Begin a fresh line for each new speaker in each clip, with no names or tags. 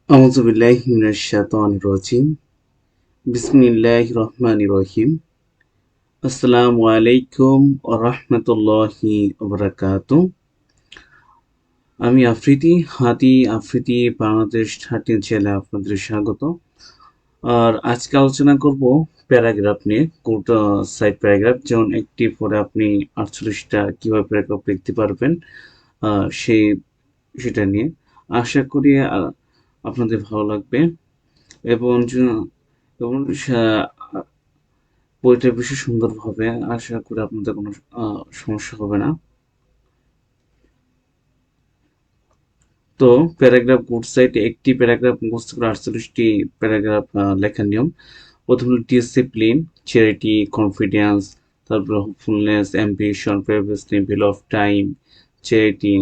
আউযু বিল্লাহি মিনাশ শাইতানির রাজিম। বিসমিল্লাহির রহমানির রহিম। আসসালামু আলাইকুম ওয়া রাহমাতুল্লাহি ওয়া বারাকাতুহু। আমি হাদি আফ্রিদি বাংলাদেশ 13 চ্যানেলে আপনাদের স্বাগত। আর আজকে আলোচনা করব প্যারাগ্রাফ নিয়ে। কোনটা সাইড প্যারাগ্রাফ যেমন একটি পরে আপনি 48টা কিভাবে প্যারাগ্রাফ লিখতে পারবেন সেই সেটা নিয়ে। আশা করি আপনাদের ভালো লাগবে এবং এবং বইটা বেশি সুন্দরভাবে আশা করি আপনাদের কোনো সমস্যা হবে না। তো প্যারাগ্রাফ গুড সাইড একটি প্যারাগ্রাফ মুখস্থ করে 48টি প্যারাগ্রাফ লেখার নিয়ম। প্রথম হলো ডিসিপ্লিন, চ্যারিটি, কনফিডেন্স, তারপর hopefulness, ambition, privacy, value of time, charity.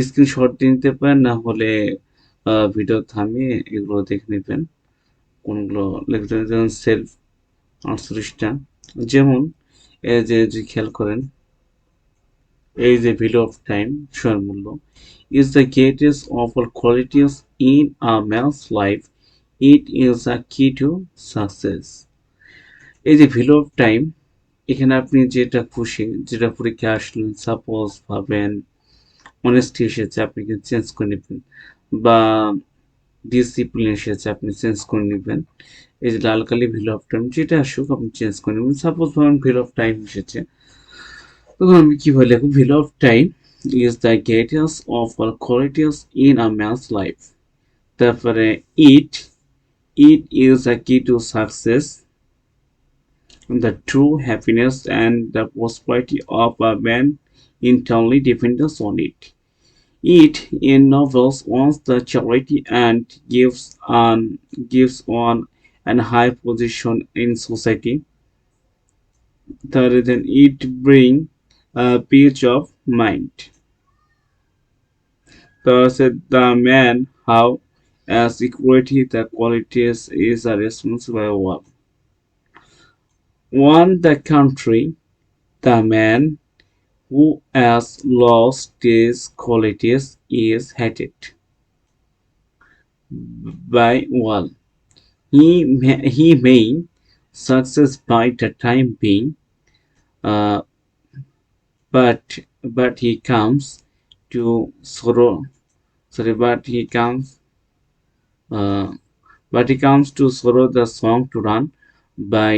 Screenshot দিয়ে নিতে পারেন, না হলে ভিডিও থামিয়ে এগুলো দেখে নেবেন কোনগুলো লিখতে। যেমন সেলফ 48টা, যেমন এই যে খেয়াল করেন, এই যে ভ্যালু অফ টাইম, সময়ের মূল্য is the greatest of all qualities in a man's life. It is a key to success. এই যে ভ্যালু অফ টাইম, এখানে আপনি যেটা খুশি, যেটা পরীক্ষা আসলেন, সাপোজ ভাবেন অনেস্টি এসেছে, আপনি কিন্তু চেঞ্জ করে নেবেন, বা ডিসিপ্লিন এসেছে, আপনি চেঞ্জ করে নেবেন। এই যে লাল কালি ভ্যালু অফ টাইম, যেটা আসুক আপনি চেঞ্জ করে নেবেন। সাপোজ ভাবেন ভ্যালু অফ টাইম এসেছে, তখন আমি কিভাবে লিখব? Value of time is the greatest of all qualities in a man's life. তারপরে it it is a key to success, the true happiness and the prosperity of a man entirely depends on it. It ennobles one's the charity and gives on an high position in society. Third, then it bring a peace of mind. Thus, the man how as equality the qualities is a responsible one. One the country, the man who has lost these qualities is hated by all. He may success by the time being, uh, but he comes to sorrow. Sorry, uh, but he comes to sorrow the song to run by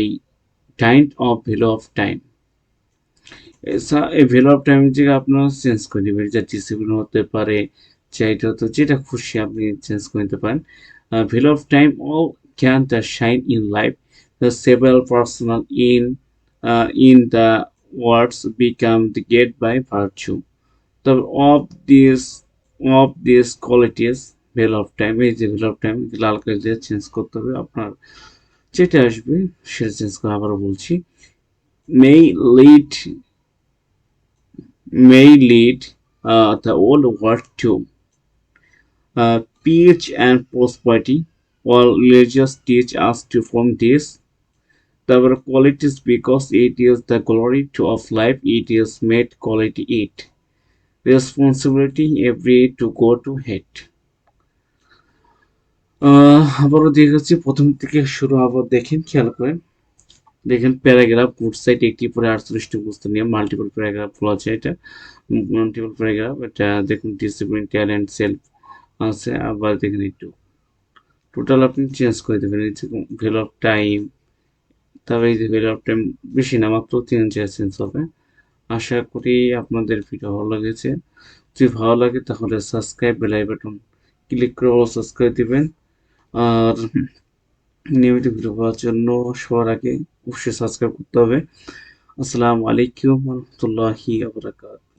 dint of value of time. এই value of time যে আপনারা change করে নেবেন, যা discipline হতে পারে, চাইটা হতো, যেটা খুশি আপনি চেঞ্জ করে নিতে পারেন। Value of time all can the shine in life, the several personal in the words become the gate by virtue. The of these qualities value of time, এই যে ভ্যালু অফ টাইম লাল কালি দিয়ে change করতে হবে। আপনার যেটা আসবে সেটা change করে, আবারও বলছি, may lead the old world to peace and prosperity. All religions teach us to form this the qualities because it is the glory to of life. It is made quality it responsibility every to go to hate. আবারও দেখাচ্ছি, প্রথম থেকে শুরু। আবার দেখেন, খেয়াল করেন, দেখেন প্যারাগ্রাফ গুড সাইড একটি পরে 48টি বুঝতে নিয়ে মাল্টিপল প্যারাগ্রাফ বলা আছে। এটা মাল্টিপল প্যারাগ্রাফ, এটা দেখুন ডিসিপ্লিন, ট্যালেন্ট, সেলফ আছে। আবার দেখেন একটু টোটাল আপনি চেঞ্জ করে দেবেন। এই যে ভ্যালু অফ টাইম, তবে এই যে ভ্যালু অফ টাইম বেশি না, মাত্র 3 চেঞ্জ হবে। আশা করি আপনাদের ভিডিও ভালো লেগেছে। যদি ভালো লাগে তাহলে সাবস্ক্রাইব বেল বাটন ক্লিক করে সাবস্ক্রাইব দিবেন। আর নিয়মিত ভিডিও পাওয়ার জন্য সবার আগে অবশ্যই সাবস্ক্রাইব করতে হবে। আসসালামু আলাইকুম ওয়া রাহমাতুল্লাহি ওয়া বারাকাতুহু।